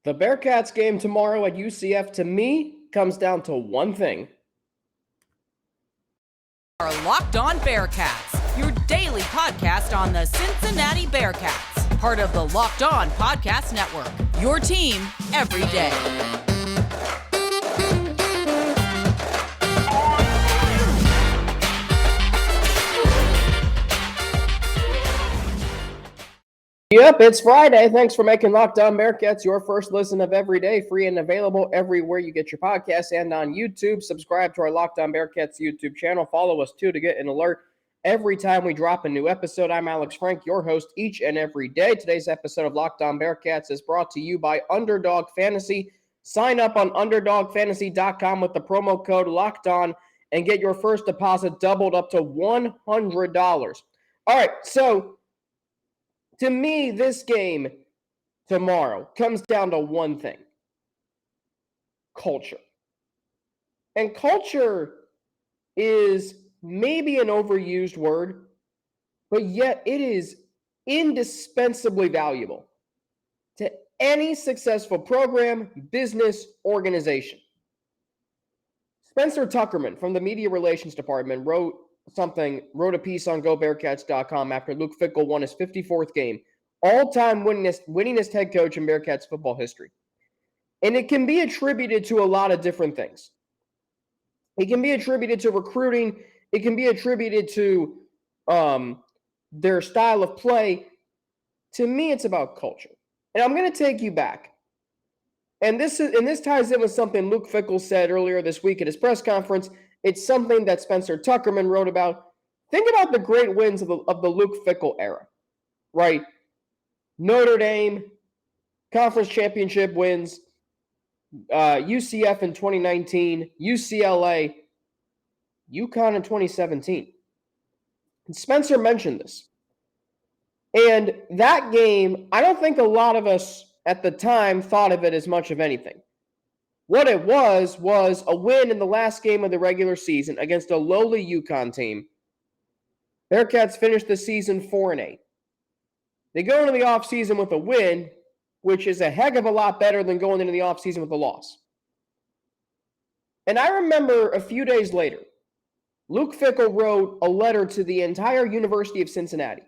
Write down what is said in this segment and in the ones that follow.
The Bearcats game tomorrow at UCF, to me, comes down to one thing. Our Locked On Bearcats, your daily podcast on the Cincinnati Bearcats, part of the Locked On Podcast Network, your team every day. Yep, it's Friday. Thanks for making Locked On Bearcats your first listen of every day, free and available everywhere you get your podcasts and on YouTube. Subscribe to our Locked On Bearcats YouTube channel. Follow us, too, to get an alert every time we drop a new episode. I'm Alex Frank, your host each and every day. Today's episode of Locked On Bearcats is brought to you by Underdog Fantasy. Sign up on UnderdogFantasy.com with the promo code LOCKEDON and get your first deposit doubled up to $100. All right, so to me, this game tomorrow comes down to one thing: culture. And culture is maybe an overused word, but yet it is indispensably valuable to any successful program, business, organization. Spencer Tuckerman from the Media Relations Department wrote a piece on GoBearcats.com after Luke Fickell won his 54th game, all-time winningest head coach in Bearcats football history. And it can be attributed to a lot of different things. It can be attributed to recruiting. It can be attributed to their style of play. To me, it's about culture. And I'm going to take you back. And this ties in with something Luke Fickell said earlier this week at his press conference. It's something that Spencer Tuckerman wrote about. Think about the great wins of the Luke Fickell era, right? Notre Dame, conference championship wins, UCF in 2019, UCLA, UConn in 2017. And Spencer mentioned this. And that game, I don't think a lot of us at the time thought of it as much of anything. What it was a win in the last game of the regular season against a lowly UConn team. Bearcats finished the season 4-8. They go into the offseason with a win, which is a heck of a lot better than going into the offseason with a loss. And I remember a few days later, Luke Fickell wrote a letter to the entire University of Cincinnati,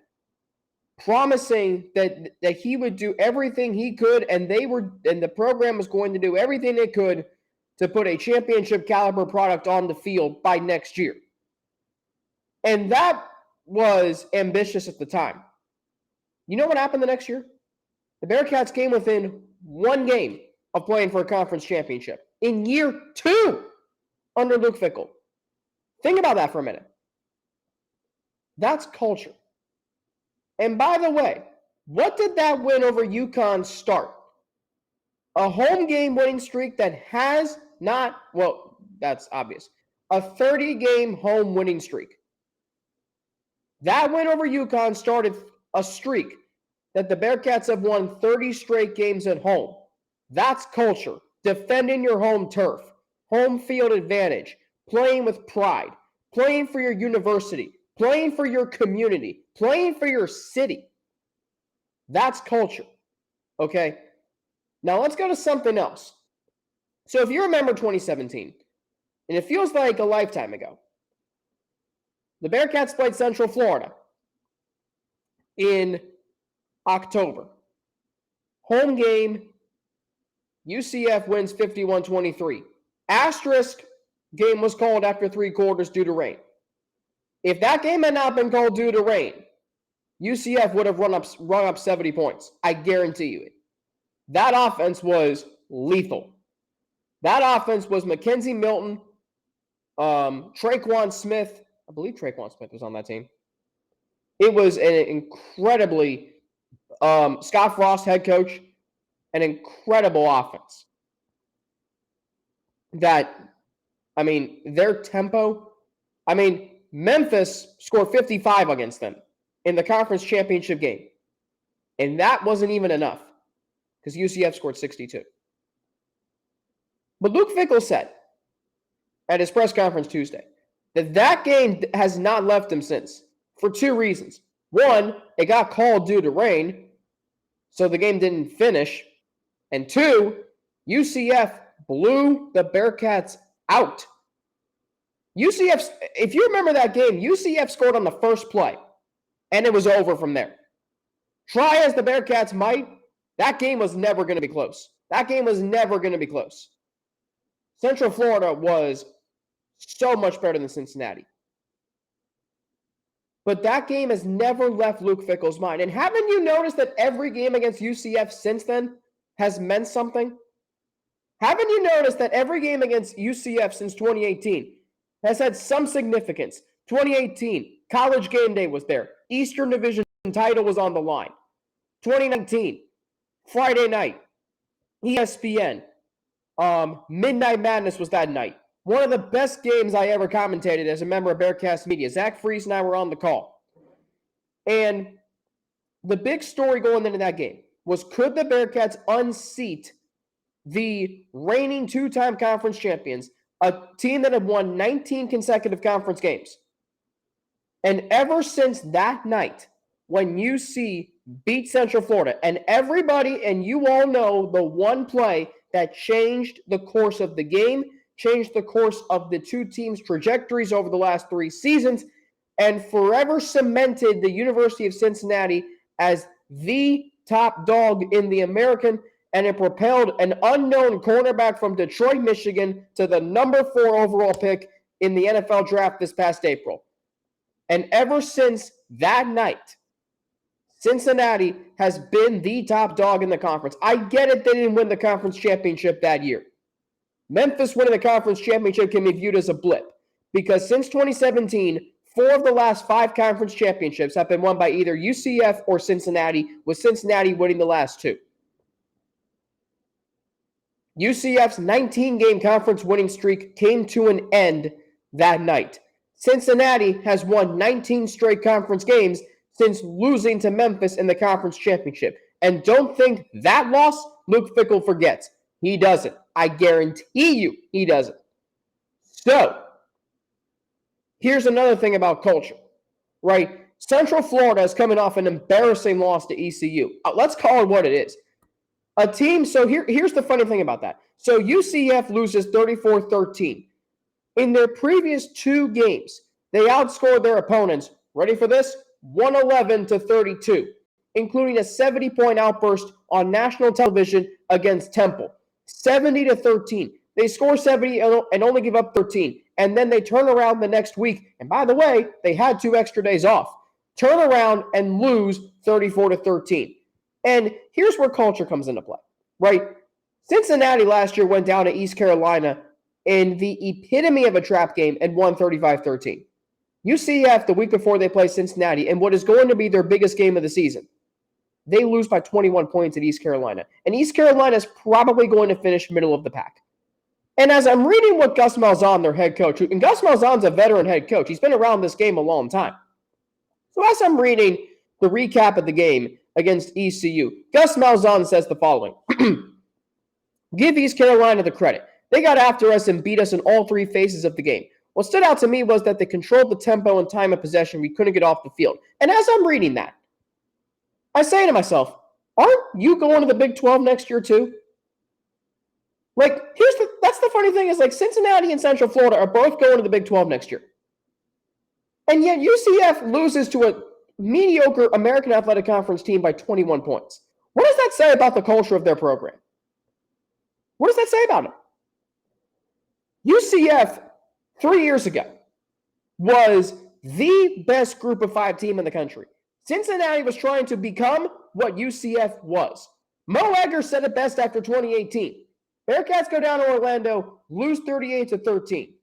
promising that he would do everything he could, and the program was going to do everything it could to put a championship caliber product on the field by next year. And that was ambitious at the time. You know what happened the next year? The Bearcats came within one game of playing for a conference championship in year 2 under Luke Fickell. Think about that for a minute. That's culture. And by the way, what did that win over UConn start? A home game winning streak that has not, well, that's obvious, a 30-game home winning streak. That win over UConn started a streak that the Bearcats have won 30 straight games at home. That's culture. Defending your home turf, home field advantage, playing with pride, playing for your university, playing for your community, playing for your city. That's culture, okay? Now let's go to something else. So if you remember 2017, and it feels like a lifetime ago, the Bearcats played Central Florida in October. Home game, UCF wins 51-23. Asterisk, game was called after 3 quarters due to rain. If that game had not been called due to rain, UCF would have run up 70 points. I guarantee you it. That offense was lethal. That offense was Mackenzie Milton, Traquan Smith. I believe Traquan Smith was on that team. It was an incredibly, Scott Frost, head coach, an incredible offense. Their tempo, Memphis scored 55 against them in the conference championship game. And that wasn't even enough because UCF scored 62. But Luke Fickell said at his press conference Tuesday that game has not left him since for 2 reasons. One, it got called due to rain, so the game didn't finish. And 2, UCF blew the Bearcats out. UCF, if you remember that game, UCF scored on the first play, and it was over from there. Try as the Bearcats might, that game was never going to be close. That game was never going to be close. Central Florida was so much better than Cincinnati. But that game has never left Luke Fickell's mind. And haven't you noticed that every game against UCF since then has meant something? Haven't you noticed that every game against UCF since 2018 has had some significance? 2018, College Game Day was there. Eastern Division title was on the line. 2019, Friday night, ESPN. Midnight Madness was that night. One of the best games I ever commentated as a member of Bearcats Media. Zach Freese and I were on the call. And the big story going into that game was, could the Bearcats unseat the reigning two-time conference champions, a team that had won 19 consecutive conference games? And ever since that night, when UC beat Central Florida, and everybody, and you all know the one play that changed the course of the game, changed the course of the two teams' trajectories over the last 3 seasons, and forever cemented the University of Cincinnati as the top dog in the American, and it propelled an unknown cornerback from Detroit, Michigan to the number 4 overall pick in the NFL draft this past April. And ever since that night, Cincinnati has been the top dog in the conference. I get it, they didn't win the conference championship that year. Memphis winning the conference championship can be viewed as a blip, because since 2017, 4 of the last 5 conference championships have been won by either UCF or Cincinnati, with Cincinnati winning the last 2. UCF's 19-game conference winning streak came to an end that night. Cincinnati has won 19 straight conference games since losing to Memphis in the conference championship. And don't think that loss Luke Fickell forgets. He doesn't. I guarantee you he doesn't. So, here's another thing about culture, right? Central Florida is coming off an embarrassing loss to ECU. Let's call it what it is. A team, so here's the funny thing about that. So UCF loses 34-13. In their previous 2 games, they outscored their opponents, ready for this, 111-32, including a 70-point outburst on national television against Temple. 70-13. They score 70 and only give up 13. And then they turn around the next week. And by the way, they had 2 extra days off. Turn around and lose 34-13. And here's where culture comes into play, right? Cincinnati last year went down to East Carolina in the epitome of a trap game and won 35-13. UCF, the week before they play Cincinnati, in what is going to be their biggest game of the season, they lose by 21 points at East Carolina. And East Carolina is probably going to finish middle of the pack. And as I'm reading what Gus Malzahn, their head coach, and Gus Malzahn's a veteran head coach. He's been around this game a long time. So as I'm reading the recap of the game against ECU, Gus Malzahn says the following. Give East Carolina the credit. They got after us and beat us in all 3 phases of the game. What stood out to me was that they controlled the tempo and time of possession. We couldn't get off the field. And as I'm reading that, I say to myself, aren't you going to the Big 12 next year too? Like, that's the funny thing is, like, Cincinnati and Central Florida are both going to the Big 12 next year. And yet UCF loses to a mediocre American Athletic Conference team by 21 points. What does that say about the culture of their program? What does that say about it? UCF 3 years ago was the best group of 5 team in the country. Cincinnati was trying to become what UCF was. Mo Egger said it best after 2018. Bearcats go down to Orlando, lose 38-13.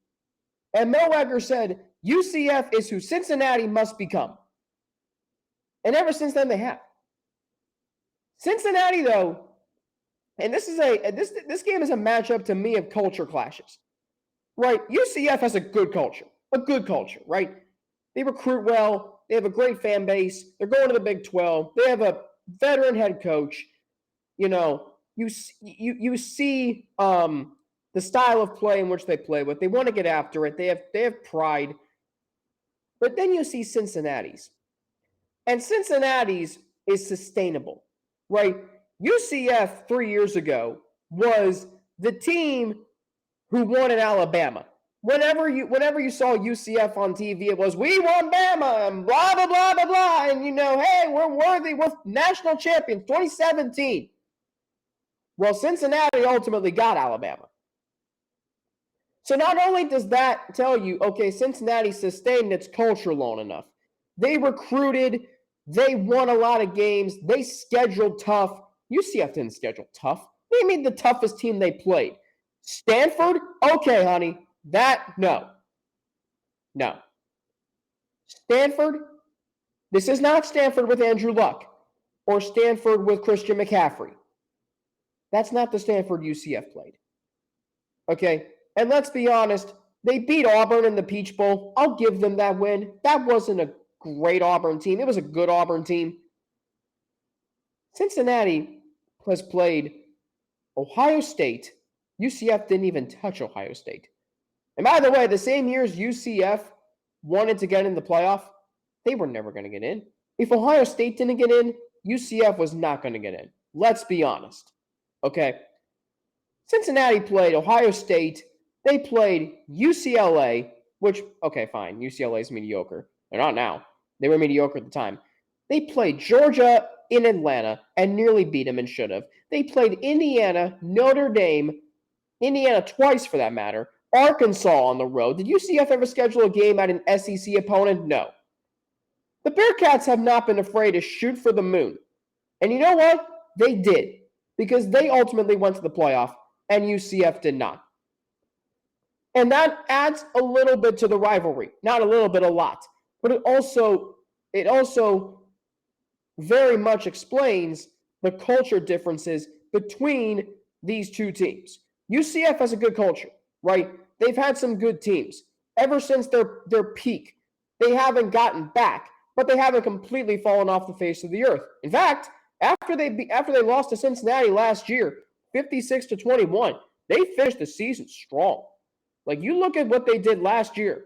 And Mo Egger said, UCF is who Cincinnati must become. And ever since then, they have. Cincinnati, though, and this game is a matchup to me of culture clashes. Right? UCF has a good culture, right? They recruit well. They have a great fan base. They're going to the Big 12. They have a veteran head coach. You know, you see the style of play in which they play with. They want to get after it. They have pride. But then you see Cincinnati's. And Cincinnati's is sustainable, right? UCF 3 years ago was the team who won in Alabama. Whenever you saw UCF on TV, it was, we won Bama and blah, blah, blah, blah, blah. And, hey, we're worthy. We're national champions, 2017. Well, Cincinnati ultimately got Alabama. So not only does that tell you, okay, Cincinnati sustained its culture long enough. They recruited. They won a lot of games. They scheduled tough. UCF didn't schedule tough. They made the toughest team they played. Stanford? Okay, honey. No. Stanford? This is not Stanford with Andrew Luck or Stanford with Christian McCaffrey. That's not the Stanford UCF played. Okay? And let's be honest, they beat Auburn in the Peach Bowl. I'll give them that win. That wasn't a great Auburn team. It was a good Auburn team. Cincinnati has played Ohio State. UCF didn't even touch Ohio State. And by the way, the same years UCF wanted to get in the playoff, they were never going to get in. If Ohio State didn't get in, UCF was not going to get in. Let's be honest. Okay? Cincinnati played Ohio State. They played UCLA, which, okay, fine. UCLA is mediocre. They're not now. They were mediocre at the time. They played Georgia in Atlanta and nearly beat them and should have. They played Indiana, Notre Dame, Indiana twice for that matter, Arkansas on the road. Did UCF ever schedule a game at an SEC opponent? No. The Bearcats have not been afraid to shoot for the moon. And you know what? They did. Because they ultimately went to the playoff and UCF did not. And that adds a little bit to the rivalry. Not a little bit, a lot. But it also very much explains the culture differences between these two teams. UCF has a good culture, right? They've had some good teams. Ever since their peak, they haven't gotten back, but they haven't completely fallen off the face of the earth. In fact, after they lost to Cincinnati last year, 56-21, they finished the season strong. Like, you look at what they did last year.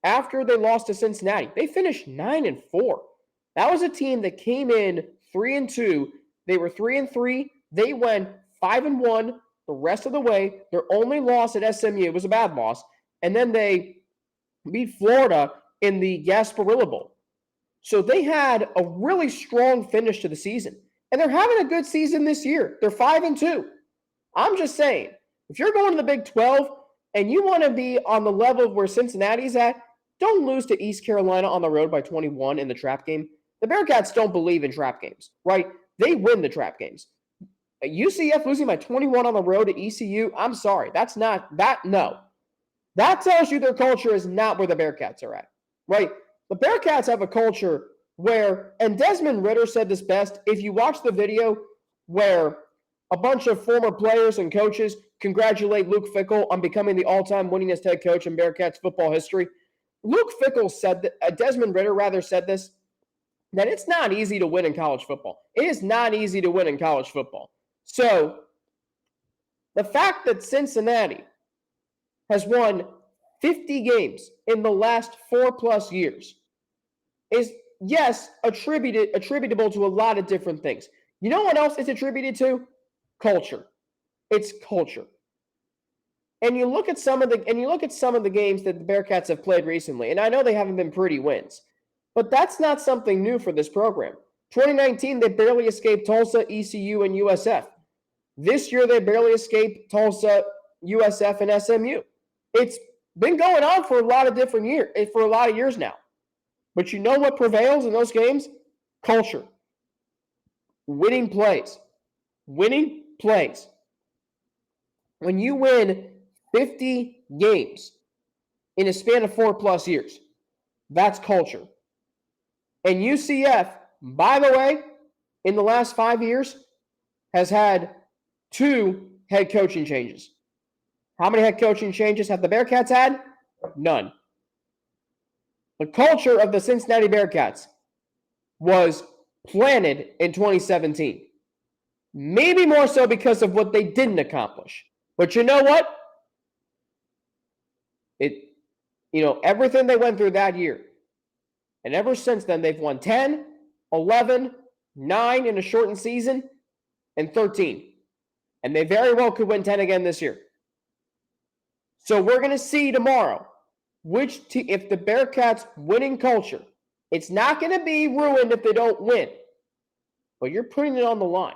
After they lost to Cincinnati, they finished 9-4. That was a team that came in 3-2. They were 3-3. They went 5-1 the rest of the way. Their only loss at SMU was a bad loss. And then they beat Florida in the Gasparilla Bowl. So they had a really strong finish to the season. And they're having a good season this year. They're 5-2. I'm just saying, if you're going to the Big 12 and you want to be on the level where Cincinnati's at, don't lose to East Carolina on the road by 21 in the trap game. The Bearcats don't believe in trap games, right? They win the trap games. UCF losing by 21 on the road to ECU, I'm sorry. That's not, no. That tells you their culture is not where the Bearcats are at, right? The Bearcats have a culture where, and Desmond Ridder said this best, if you watch the video where a bunch of former players and coaches congratulate Luke Fickell on becoming the all-time winningest head coach in Bearcats football history, Luke Fickell said that, Desmond Ridder rather said this, that it's not easy to win in college football. It is not easy to win in college football. So, the fact that Cincinnati has won 50 games in the last 4+ years is, yes, attributable to a lot of different things. You know what else it's attributed to? Culture. It's culture. And you look at some of the games that the Bearcats have played recently, and I know they haven't been pretty wins, but that's not something new for this program. 2019, they barely escaped Tulsa, ECU, and USF. This year, they barely escaped Tulsa, USF, and SMU. It's been going on for a lot of years now. But you know what prevails in those games? Culture. Winning plays. Winning plays. When you win 50 games in a span of 4+ years, that's culture. And UCF, by the way, in the last 5 years, has had 2 head coaching changes. How many head coaching changes have the Bearcats had? None. The culture of the Cincinnati Bearcats was planted in 2017. Maybe more so because of what they didn't accomplish. But you know what? Everything they went through that year. And ever since then, they've won 10, 11, 9 in a shortened season. and 13. And they very well could win 10 again this year. So we're going to see tomorrow if the Bearcats' winning culture, it's not going to be ruined if they don't win, but you're putting it on the line,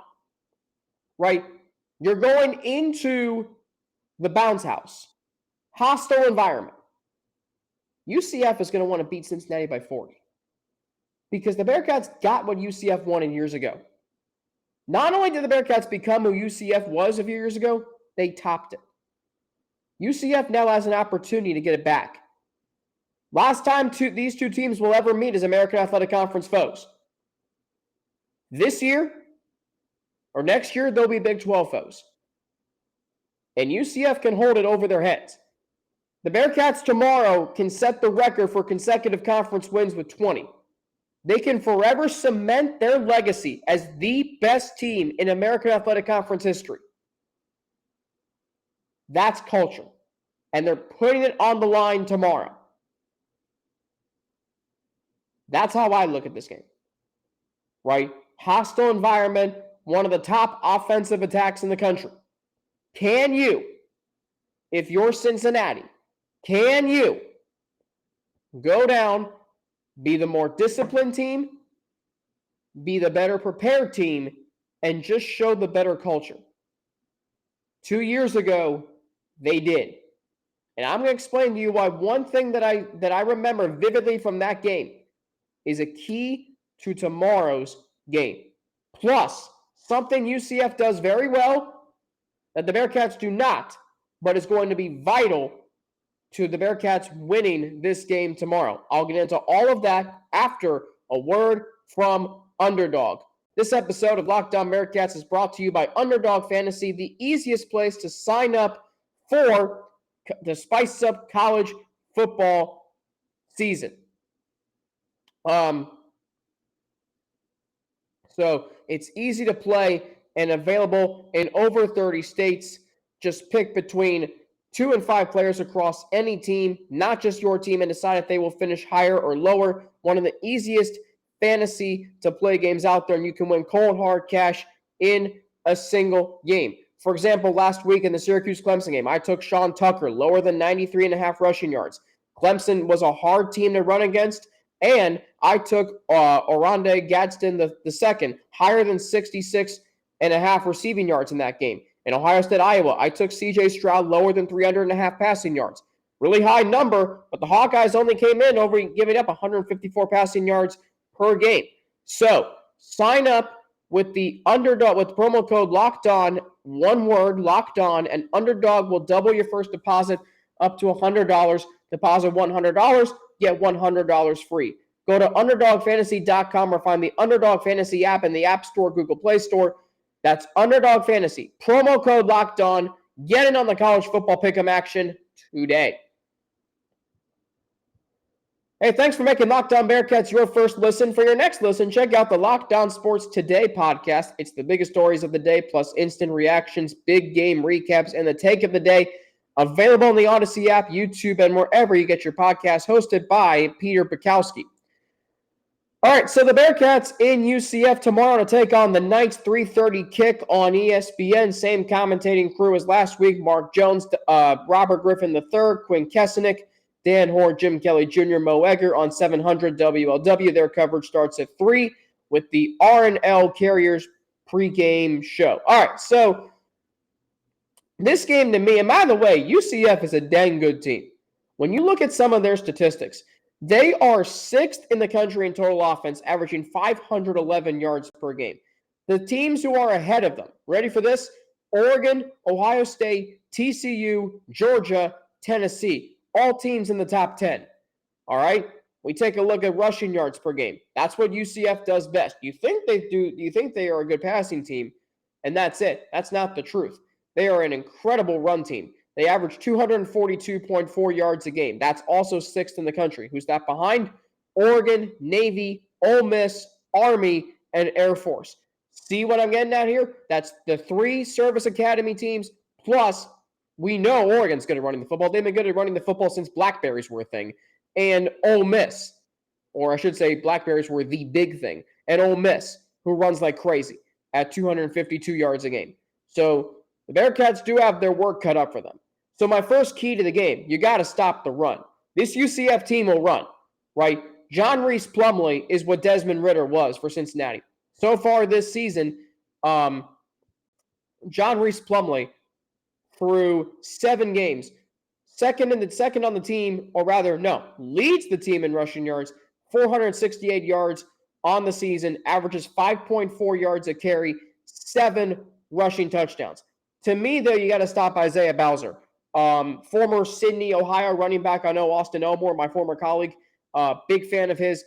right? You're going into the bounce house, hostile environment. UCF is going to want to beat Cincinnati by 40 because the Bearcats got what UCF wanted years ago. Not only did the Bearcats become who UCF was a few years ago, they topped it. UCF now has an opportunity to get it back. Last time these two teams will ever meet as American Athletic Conference foes. This year or next year, they'll be Big 12 foes. And UCF can hold it over their heads. The Bearcats tomorrow can set the record for consecutive conference wins with 20. They can forever cement their legacy as the best team in American Athletic Conference history. That's culture. And they're putting it on the line tomorrow. That's how I look at this game. Right? Hostile environment, one of the top offensive attacks in the country. Can you, if you're Cincinnati, can you go down, be the more disciplined team, be the better prepared team, and just show the better culture? 2 years ago, they did. And I'm going to explain to you why one thing that I remember vividly from that game is a key to tomorrow's game. Plus, something UCF does very well that the Bearcats do not, but is going to be vital to the Bearcats winning this game tomorrow. I'll get into all of that after a word from Underdog. This episode of Locked On Bearcats is brought to you by Underdog Fantasy, the easiest place to sign up to spice up college football season. So it's easy to play and available in over 30 states. Just pick between 2 and 5 players across any team, not just your team, and decide if they will finish higher or lower. One of the easiest fantasy to play games out there, and you can win cold hard cash in a single game. For example, last week in the Syracuse-Clemson game, I took Sean Tucker, lower than 93.5 rushing yards. Clemson was a hard team to run against, and I took Oronde Gadsden the second, higher than 66.5 receiving yards in that game. In Ohio State, Iowa, I took C.J. Stroud lower than 300.5 passing yards. Really high number, but the Hawkeyes only came in over giving up 154 passing yards per game. So sign up with the Underdog with promo code Locked On, one word, Locked On, and Underdog will double your first deposit up to $100. Deposit $100, get $100 free. Go to UnderdogFantasy.com or find the Underdog Fantasy app in the App Store, Google Play Store. That's Underdog Fantasy. Promo code Locked On. Get in on the college football pick'em action today. Hey, thanks for making Locked On Bearcats your first listen. For your next listen, check out the Locked On Sports Today podcast. It's the biggest stories of the day, plus instant reactions, big game recaps, and the take of the day. Available on the Odyssey app, YouTube, and wherever you get your podcast, hosted by Peter Bukowski. All right, so the Bearcats in UCF tomorrow to take on the Knights, 3:30 kick on ESPN. Same commentating crew as last week. Mark Jones, Robert Griffin III, Quinn Kesenick, Dan Hoare, Jim Kelly Jr., Mo Egger on 700 WLW. Their coverage starts at 3 with the R&L Carriers pregame show. All right, so this game to me, and by the way, UCF is a dang good team. When you look at some of their statistics, they are 6th in the country in total offense, averaging 511 yards per game. The teams who are ahead of them, ready for this? Oregon, Ohio State, TCU, Georgia, Tennessee. All teams in the top 10. All right? We take a look at rushing yards per game. That's what UCF does best. You think they do? You think they are a good passing team, and that's it. That's not the truth. They are an incredible run team. They average 242.4 yards a game. That's also 6th in the country. Who's that behind? Oregon, Navy, Ole Miss, Army, and Air Force. See what I'm getting at here? That's the 3 service academy teams, plus we know Oregon's good at running the football. They've been good at running the football since Blackberries were a thing. And Ole Miss, or I should say Blackberries were the big thing, and Ole Miss, who runs like crazy. at 252 yards a game. So the Bearcats do have their work cut up for them. So my first key to the game, you got to stop the run. This UCF team will run, right? John Reese Plumlee is what Desmond Ridder was for Cincinnati. So far this season, John Reese Plumlee, through 7 games, second on the team, or rather, no, leads the team in rushing yards, 468 yards on the season, averages 5.4 yards a carry, 7 rushing touchdowns. To me, though, you got to stop Isaiah Bowser. Former Sydney, Ohio running back. I know Austin Elmore, my former colleague, big fan of his.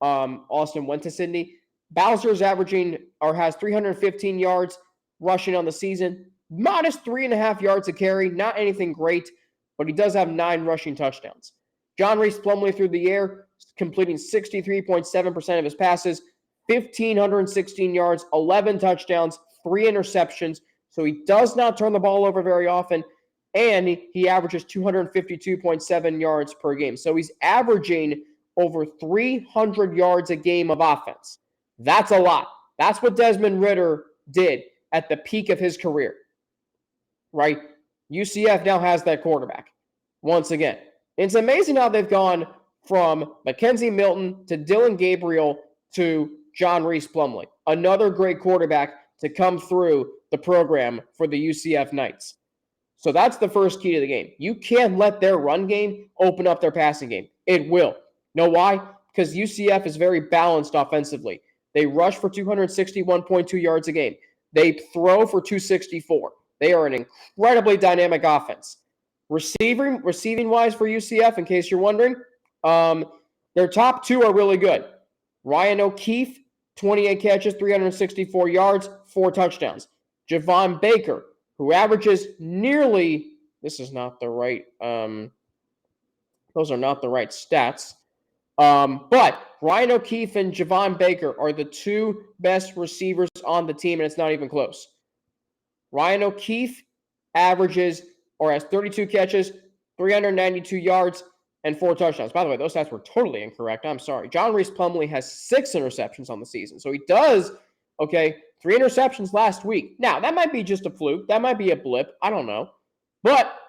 Austin went to Sydney. Bowser's averaging or has 315 yards rushing on the season. Modest 3.5 yards a carry. Not anything great, but he does have 9 rushing touchdowns. John Reese Plumlee through the air, completing 63.7% of his passes, 1,516 yards, 11 touchdowns, 3 interceptions. So he does not turn the ball over very often, and he averages 252.7 yards per game. So he's averaging over 300 yards a game of offense. That's a lot. That's what Desmond Ridder did at the peak of his career, right? UCF now has that quarterback once again. It's amazing how they've gone from Mackenzie Milton to Dylan Gabriel to John Reese Plumlee, another great quarterback to come through the program for the UCF Knights. So that's the first key to the game. You can't let their run game open up their passing game. It will. Know why? Because UCF is very balanced offensively. They rush for 261.2 yards a game. They throw for 264. They are an incredibly dynamic offense. Receiving-wise for UCF, in case you're wondering, their top 2 are really good. Ryan O'Keefe, 28 catches, 364 yards, 4 touchdowns. Javon Baker, who averages nearly, this is not the right, those are not the right stats. But Ryan O'Keefe and Javon Baker are the 2 best receivers on the team, and it's not even close. Ryan O'Keefe averages or has 32 catches, 392 yards, and 4 touchdowns. By the way, those stats were totally incorrect. I'm sorry. John Reese Plumlee has 6 interceptions on the season. So he does, 3 interceptions last week. Now, that might be just a fluke. That might be a blip. I don't know. But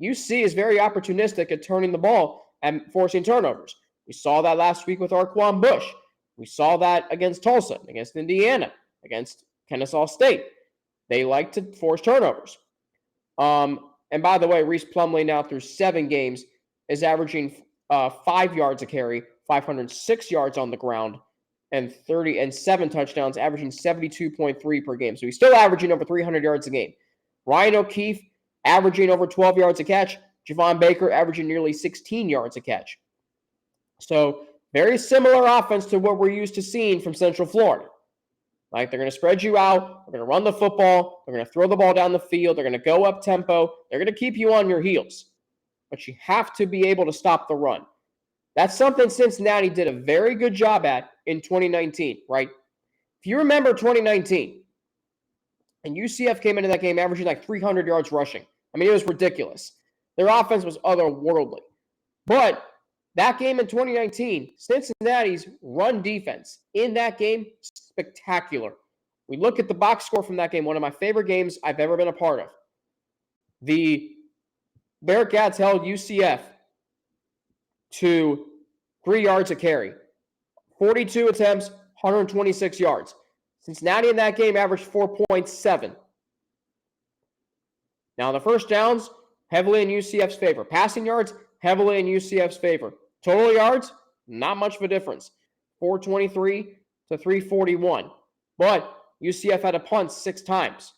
UC is very opportunistic at turning the ball and forcing turnovers. We saw that last week with Arquan Bush. We saw that against Tulsa, against Indiana, against Kennesaw State. They like to force turnovers. And by the way, Reese Plumlee now through 7 games is averaging 5 yards a carry, 506 yards on the ground, and 7 touchdowns, averaging 72.3 per game. So he's still averaging over 300 yards a game. Ryan O'Keefe averaging over 12 yards a catch. Javon Baker averaging nearly 16 yards a catch. So very similar offense to what we're used to seeing from Central Florida. Like, they're going to spread you out. They're going to run the football. They're going to throw the ball down the field. They're going to go up tempo. They're going to keep you on your heels. But you have to be able to stop the run. That's something Cincinnati did a very good job at in 2019, right? If you remember 2019, and UCF came into that game averaging like 300 yards rushing. I mean, it was ridiculous. Their offense was otherworldly. But that game in 2019, Cincinnati's run defense in that game, spectacular. We look at the box score from that game, one of my favorite games I've ever been a part of. The Bearcats held UCF to 3 yards a carry. 42 attempts, 126 yards. Cincinnati in that game averaged 4.7. Now, the first downs, heavily in UCF's favor. Passing yards, heavily in UCF's favor. Total yards, not much of a difference. 423 to 341. But UCF had a punt 6 times.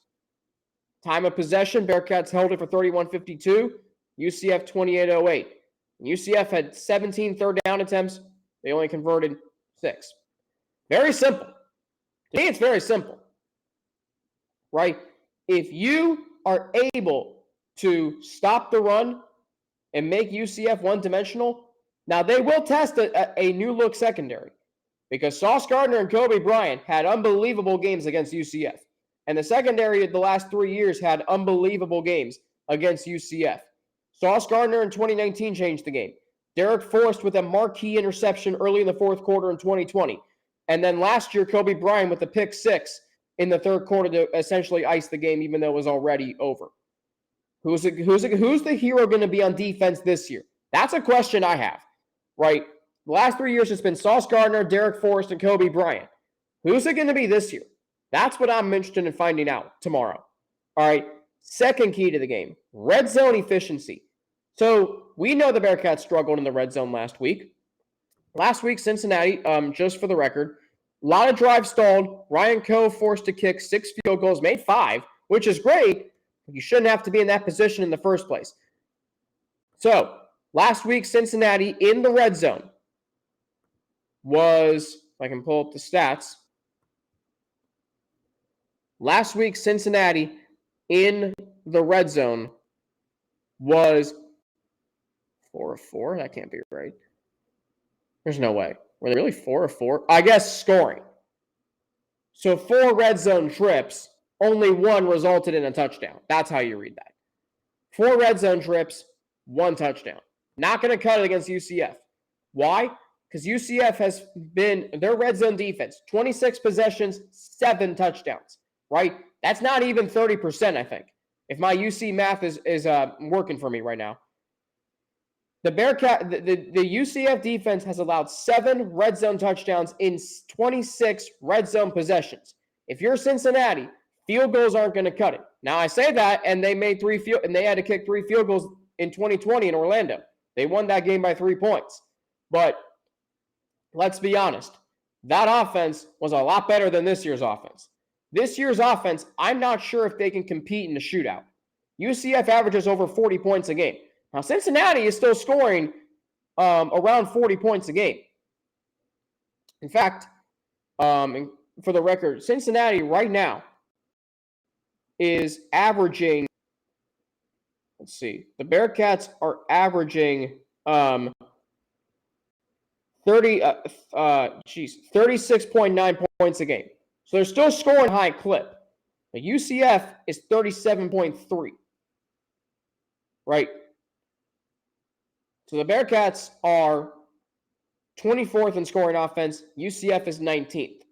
Time of possession, Bearcats held it for 31-52. UCF 28-08. UCF had 17 third down attempts. They only converted 6. Very simple. To me, it's very simple. Right? If you are able to stop the run and make UCF one-dimensional, now they will test a new-look secondary because Sauce Gardner and Kobe Bryant had unbelievable games against UCF. And the secondary of the last 3 years had unbelievable games against UCF. Sauce Gardner in 2019 changed the game. Derek Forrest with a marquee interception early in the fourth quarter in 2020. And then last year, Kobe Bryant with the pick 6 in the third quarter to essentially ice the game, even though it was already over? Who's the hero going to be on defense this year? That's a question I have, right? The last 3 years, it's been Sauce Gardner, Derek Forrest, and Kobe Bryant. Who's it going to be this year? That's what I'm interested in finding out tomorrow. All right, second key to the game, red zone efficiency. So we know the Bearcats struggled in the red zone last week. Last week, Cincinnati, just for the record, a lot of drives stalled. Ryan Coe forced to kick 6 field goals, made 5, which is great. You shouldn't have to be in that position in the first place. So, last week, Cincinnati in the red zone was, if I can pull up the stats. Last week, Cincinnati in the red zone was 4 of 4. That can't be right. There's no way. Were they really 4 of 4? I guess scoring. So 4 red zone trips, only 1 resulted in a touchdown. That's how you read that. 4 red zone trips, 1 touchdown. Not going to cut it against UCF. Why? Because UCF has been, their red zone defense, 26 possessions, 7 touchdowns, right? That's not even 30%, I think, if my UC math is working for me right now. The UCF defense has allowed 7 red zone touchdowns in 26 red zone possessions. If you're Cincinnati, field goals aren't going to cut it. Now I say that, and they made they had to kick 3 field goals in 2020 in Orlando. They won that game by 3 points. But let's be honest, that offense was a lot better than this year's offense. This year's offense, I'm not sure if they can compete in the shootout. UCF averages over 40 points a game. Now, Cincinnati is still scoring around 40 points a game. In fact, for the record, Cincinnati right now is averaging, let's see, the Bearcats are averaging 36.9 points a game. So they're still scoring high clip. The UCF is 37.3. Right? So the Bearcats are 24th in scoring offense. UCF is 19th.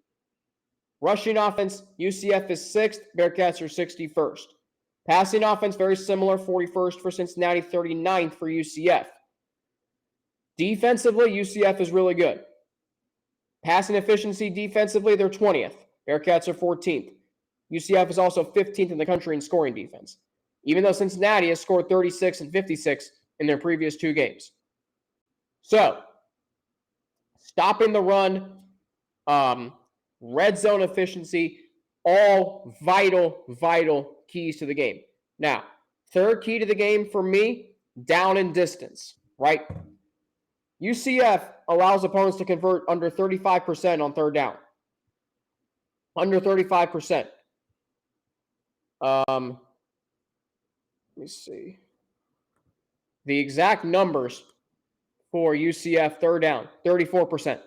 Rushing offense, UCF is 6th. Bearcats are 61st. Passing offense, very similar. 41st for Cincinnati, 39th for UCF. Defensively, UCF is really good. Passing efficiency defensively, they're 20th. Bearcats are 14th. UCF is also 15th in the country in scoring defense, even though Cincinnati has scored 36 and 56 in their previous 2 games. So, stopping the run, red zone efficiency, all vital keys to the game. Now, third key to the game for me, down and distance, right? UCF allows opponents to convert under 35% on third down. Under 35%. Let me see. The exact numbers for UCF third down, 34%. If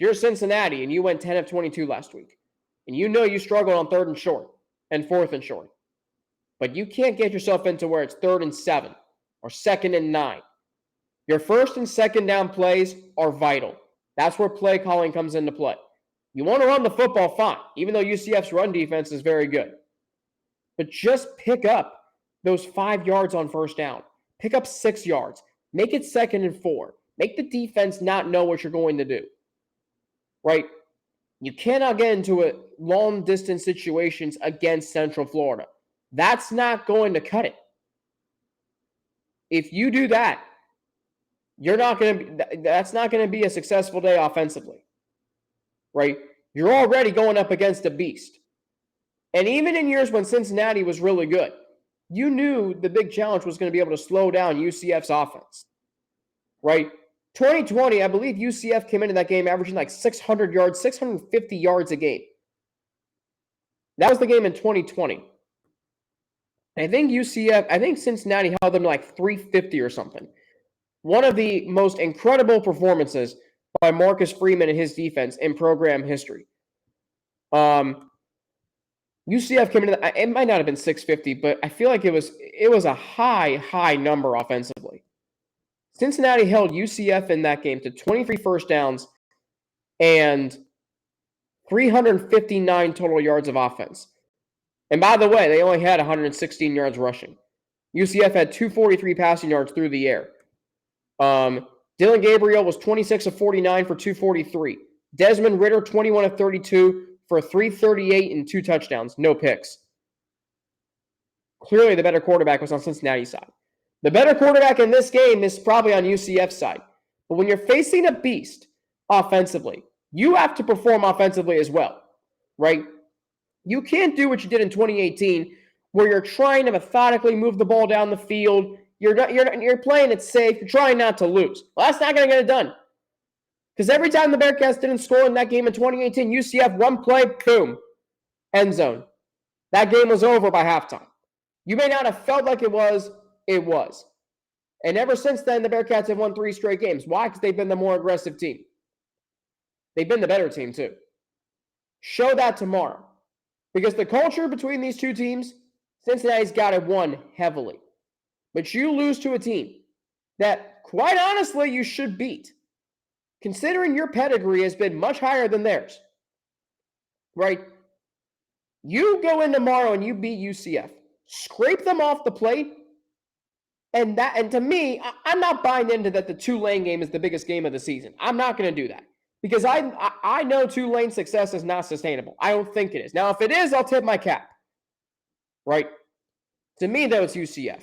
you're Cincinnati and you went 10 of 22 last week, and you know you struggled on 3rd and short and 4th and short, but you can't get yourself into where it's 3rd and 7 or 2nd and 9. Your 1st and 2nd down plays are vital. That's where play calling comes into play. You want to run the football, fine, even though UCF's run defense is very good. But just pick up those 5 yards on 1st down. Pick up 6 yards. Make it 2nd and 4. Make the defense not know what you're going to do. Right? You cannot get into long-distance situations against Central Florida. That's not going to cut it. If you do that, that's not going to be a successful day offensively. Right? You're already going up against a beast. And even in years when Cincinnati was really good, you knew the big challenge was going to be able to slow down UCF's offense. Right? 2020, I believe UCF came into that game averaging like 600 yards, 650 yards a game. That was the game in 2020. I think Cincinnati held them to like 350 or something. One of the most incredible performances by Marcus Freeman and his defense in program history. UCF came into it might not have been 650, but I feel like it was a high number offensively. Cincinnati held UCF in that game to 23 first downs and 359 total yards of offense. And by the way, they only had 116 yards rushing. UCF had 243 passing yards through the air. Dylan Gabriel was 26 of 49 for 243. Desmond Ridder, 21 of 32 for 338 and 2 touchdowns, no picks. Clearly, the better quarterback was on Cincinnati's side. The better quarterback in this game is probably on UCF's side. But when you're facing a beast offensively, you have to perform offensively as well, right? You can't do what you did in 2018 where you're trying to methodically move the ball down the field. You're playing it safe. You're trying not to lose. Well, that's not going to get it done. Because every time the Bearcats didn't score in that game in 2018, UCF one play, boom, end zone. That game was over by halftime. You may not have felt like it was. It was. And ever since then, the Bearcats have won 3 straight games. Why? Because they've been the more aggressive team. They've been the better team, too. Show that tomorrow. Because the culture between these two teams, Cincinnati's got it won heavily. But you lose to a team that, quite honestly, you should beat. Considering your pedigree has been much higher than theirs. Right? You go in tomorrow and you beat UCF. Scrape them off the plate. And to me, I'm not buying into that the Tulane game is the biggest game of the season. I'm not going to do that. Because I know Tulane's success is not sustainable. I don't think it is. Now, if it is, I'll tip my cap. Right? To me, though, it's UCF.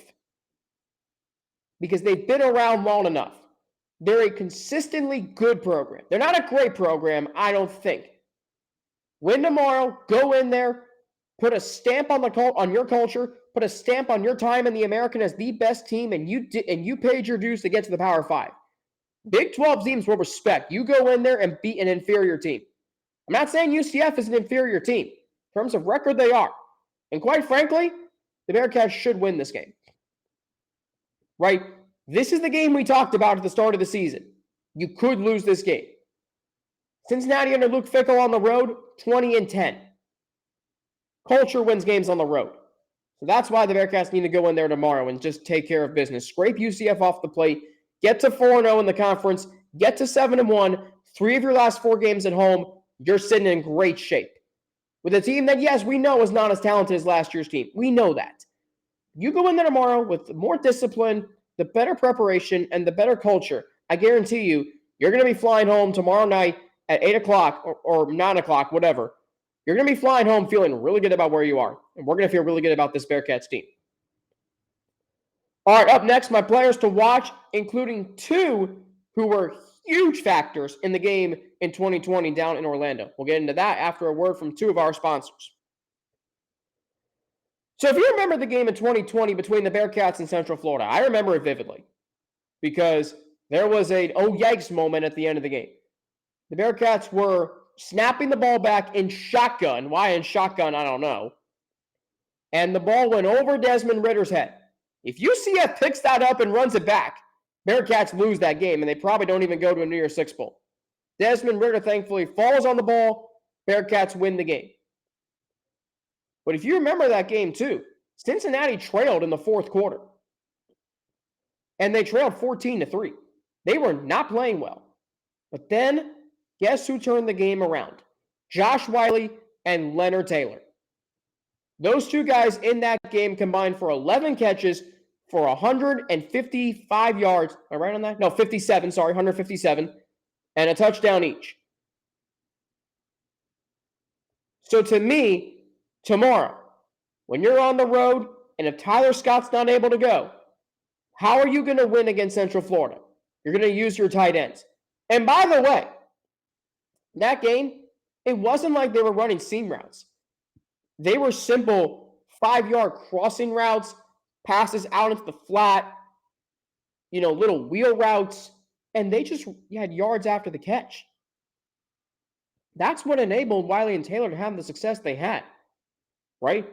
Because they've been around long enough. They're a consistently good program. They're not a great program, I don't think. Win tomorrow, go in there, put a stamp on your culture, put a stamp on your time in the American as the best team, and you paid your dues to get to the Power 5. Big 12 teams will respect. You go in there and beat an inferior team. I'm not saying UCF is an inferior team. In terms of record, they are. And quite frankly, the Bearcats should win this game. Right? This is the game we talked about at the start of the season. You could lose this game. Cincinnati under Luke Fickell on the road, 20-10. Culture wins games on the road. So that's why the Bearcats need to go in there tomorrow and just take care of business. Scrape UCF off the plate. Get to 4-0 in the conference. Get to 7-1. 3 of your last 4 games at home. You're sitting in great shape. With a team that, yes, we know is not as talented as last year's team. We know that. You go in there tomorrow with more discipline, the better preparation, and the better culture. I guarantee you, you're going to be flying home tomorrow night at 8 o'clock or 9 o'clock, whatever. You're going to be flying home feeling really good about where you are. And we're going to feel really good about this Bearcats team. All right, up next, my players to watch, including 2 who were huge factors in the game in 2020 down in Orlando. We'll get into that after a word from 2 of our sponsors. So if you remember the game in 2020 between the Bearcats and Central Florida, I remember it vividly because there was a oh yikes moment at the end of the game. The Bearcats were snapping the ball back in shotgun. Why in shotgun, I don't know. And the ball went over Desmond Ridder's head. If UCF picks that up and runs it back, Bearcats lose that game, and they probably don't even go to a New Year's Six Bowl. Desmond Ridder, thankfully, falls on the ball. Bearcats win the game. But if you remember that game, too, Cincinnati trailed in the 4th quarter. And they trailed 14-3. They were not playing well. But then, guess who turned the game around? Josh Wiley and Leonard Taylor. Those 2 guys in that game combined for 11 catches for 155 yards. Am I right on that? No, 157, and a touchdown each. So to me, tomorrow, when you're on the road, and if Tyler Scott's not able to go, how are you going to win against Central Florida? You're going to use your tight ends. And by the way, that game, it wasn't like they were running seam routes. They were simple 5-yard crossing routes, passes out into the flat, little wheel routes, and they just had yards after the catch. That's what enabled Wiley and Taylor to have the success they had, right?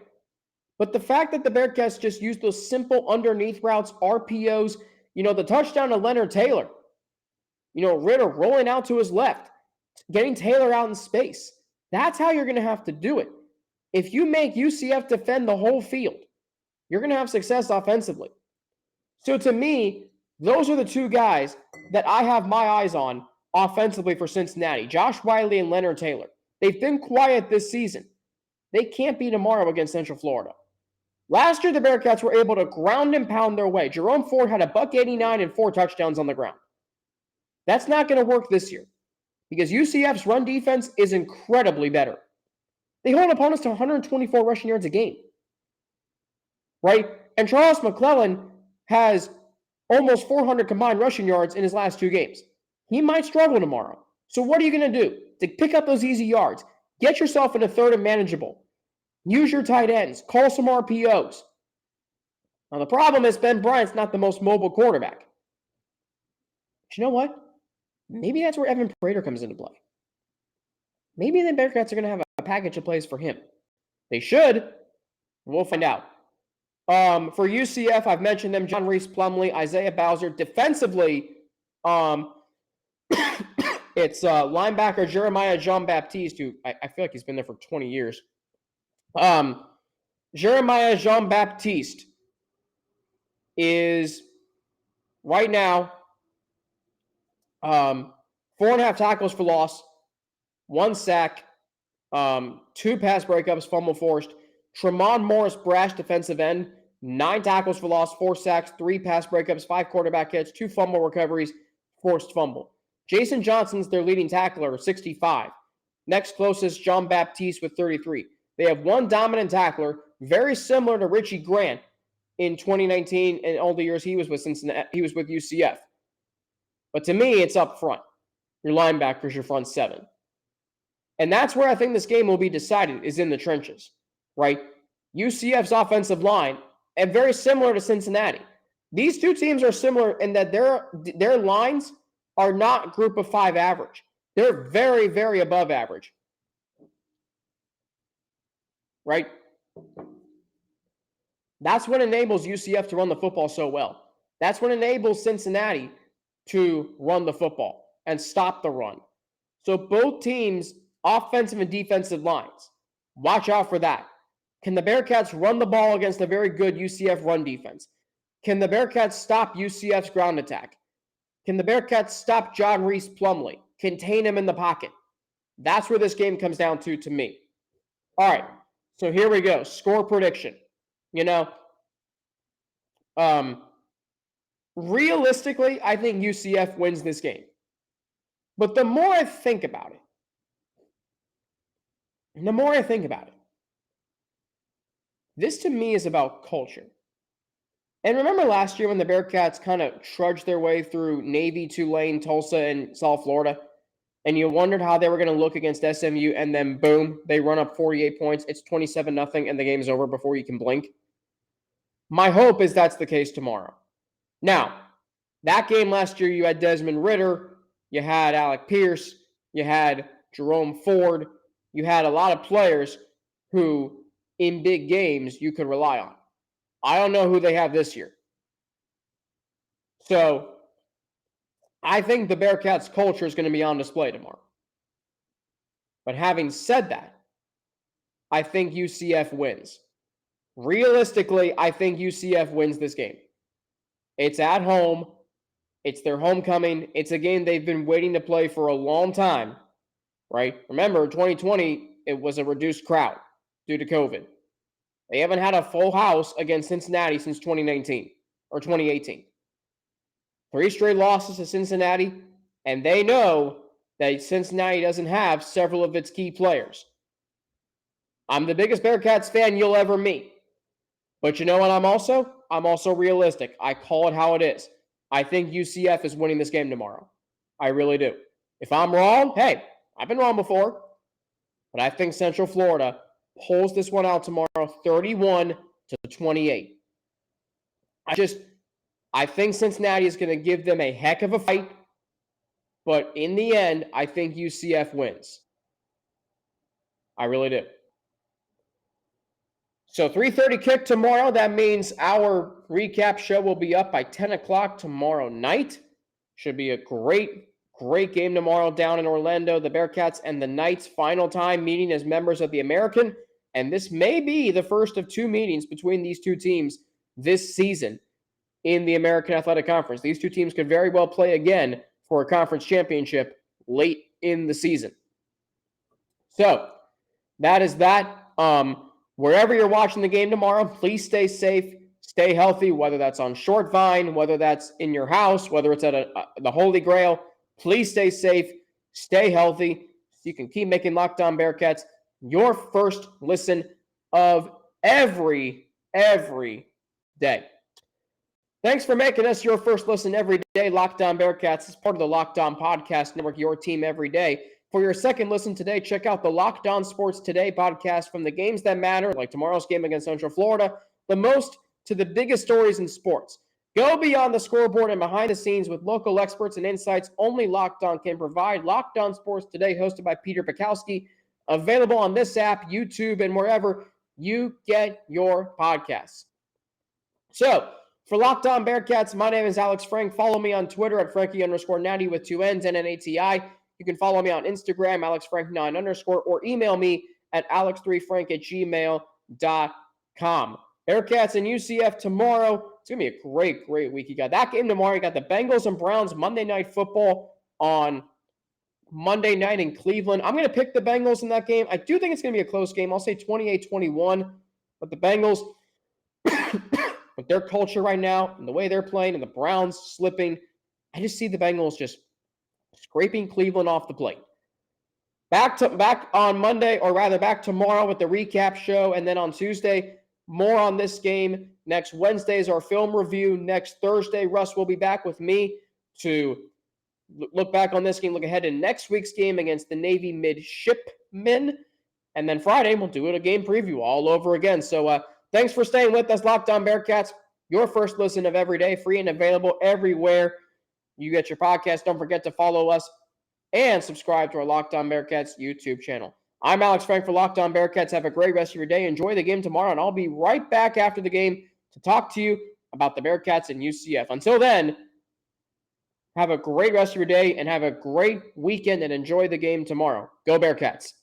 But the fact that the Bearcats just used those simple underneath routes, RPOs, the touchdown to Leonard Taylor, Ridder rolling out to his left, getting Taylor out in space. That's how you're going to have to do it. If you make UCF defend the whole field, you're going to have success offensively. So to me, those are the 2 guys that I have my eyes on offensively for Cincinnati, Josh Wiley and Leonard Taylor. They've been quiet this season. They can't be tomorrow against Central Florida. Last year, the Bearcats were able to ground and pound their way. Jerome Ford had a $189 and 4 touchdowns on the ground. That's not going to work this year because UCF's run defense is incredibly better. They hold opponents to 124 rushing yards a game, right? And Charles McClellan has almost 400 combined rushing yards in his last 2 games. He might struggle tomorrow. So what are you going to do to pick up those easy yards? Get yourself in a third and manageable. Use your tight ends. Call some RPOs. Now, the problem is Ben Bryant's not the most mobile quarterback. But you know what? Maybe that's where Evan Prater comes into play. Maybe the Bearcats are going to have a package of plays for him. They should. We'll find out. For UCF, I've mentioned them. John Reese Plumlee, Isaiah Bowser. Defensively, it's linebacker Jeremiah Jean-Baptiste, who I feel like he's been there for 20 years. Jeremiah Jean-Baptiste is right now 4.5 tackles for loss, 1 sack, 2 pass breakups, fumble forced. Tremont Morris, brash defensive end, 9 tackles for loss, 4 sacks, 3 pass breakups, 5 quarterback hits, 2 fumble recoveries, forced fumble. Jason Johnson's their leading tackler, 65. Next closest, Jean-Baptiste with 33. They have 1 dominant tackler, very similar to Richie Grant in 2019 and all the years he was with Cincinnati. He was with UCF. But to me, it's up front. Your linebackers, your front 7. And that's where I think this game will be decided, is in the trenches, right? UCF's offensive line, and very similar to Cincinnati. These two teams are similar in that their lines are not group of 5 average. They're very, very above average. Right? That's what enables UCF to run the football so well. That's what enables Cincinnati to run the football and stop the run. So both teams, offensive and defensive lines, watch out for that. Can the Bearcats run the ball against a very good UCF run defense? Can the Bearcats stop UCF's ground attack? Can the Bearcats stop John Reese Plumlee? Contain him in the pocket? That's where this game comes down to me. All right, so here we go. Score prediction. Realistically, I think UCF wins this game. But the more I think about it, this to me is about culture. And remember last year when the Bearcats kind of trudged their way through Navy, Tulane, Tulsa, and South Florida, and you wondered how they were going to look against SMU, and then boom, they run up 48 points. It's 27-0, and the game's over before you can blink. My hope is that's the case tomorrow. Now, that game last year, you had Desmond Ridder, you had Alec Pierce, you had Jerome Ford, you had a lot of players who, in big games, you could rely on. I don't know who they have this year. So, I think the Bearcats' culture is going to be on display tomorrow. But having said that, I think UCF wins. Realistically, I think UCF wins this game. It's at home. It's their homecoming. It's a game they've been waiting to play for a long time, right? Remember, 2020, it was a reduced crowd due to COVID. They haven't had a full house against Cincinnati since 2019 or 2018. 3 straight losses to Cincinnati, and they know that Cincinnati doesn't have several of its key players. I'm the biggest Bearcats fan you'll ever meet. But you know what I'm also? I'm also realistic. I call it how it is. I think UCF is winning this game tomorrow. I really do. If I'm wrong, hey, I've been wrong before. But I think Central Florida pulls this one out tomorrow 31-28. I think Cincinnati is going to give them a heck of a fight. But in the end, I think UCF wins. I really do. So 3:30 kick tomorrow. That means our recap show will be up by 10 o'clock tomorrow night. Should be a great game tomorrow down in Orlando. The Bearcats and the Knights final time meeting as members of the American. And this may be the first of 2 meetings between these 2 teams this season in the American Athletic Conference. These 2 teams could very well play again for a conference championship late in the season. So that is that. Wherever you're watching the game tomorrow, please stay safe, stay healthy, whether that's on Short Vine, whether that's in your house, whether it's at the Holy Grail. Please stay safe, stay healthy, so you can keep making Locked On Bearcats your first listen of every day. Thanks for making us your first listen every day. Locked On Bearcats is part of the Locked On Podcast Network, your team every day. For your second listen today, check out the Locked On Sports Today podcast, from the games that matter, like tomorrow's game against Central Florida, the most to the biggest stories in sports. Go beyond the scoreboard and behind the scenes with local experts and insights only Locked On can provide. Locked On Sports Today, hosted by Peter Bukowski, available on this app, YouTube, and wherever you get your podcasts. So, for Locked On Bearcats, my name is Alex Frank. Follow me on Twitter at Frankie_Natty with 2 N's and N-A-T-I. You can follow me on Instagram, AlexFrank9_, or email me at alex3frank@gmail.com. Bearcats and UCF tomorrow. It's going to be a great week. You got that game tomorrow. You got the Bengals and Browns Monday Night Football on Monday night in Cleveland. I'm going to pick the Bengals in that game. I do think it's going to be a close game. I'll say 28-21. But the Bengals, with their culture right now and the way they're playing and the Browns slipping, I just see the Bengals just scraping Cleveland off the plate. Back on Monday, or rather back tomorrow with the recap show, and then on Tuesday, more on this game. Next Wednesday is our film review. Next Thursday, Russ will be back with me to look back on this game, look ahead to next week's game against the Navy Midshipmen. And then Friday, we'll do a game preview all over again. So thanks for staying with us, Locked On Bearcats. Your first listen of every day, free and available everywhere you get your podcast. Don't forget to follow us and subscribe to our Locked On Bearcats YouTube channel. I'm Alex Frank for Locked On Bearcats. Have a great rest of your day. Enjoy the game tomorrow, and I'll be right back after the game to talk to you about the Bearcats and UCF. Until then, have a great rest of your day and have a great weekend, and enjoy the game tomorrow. Go Bearcats.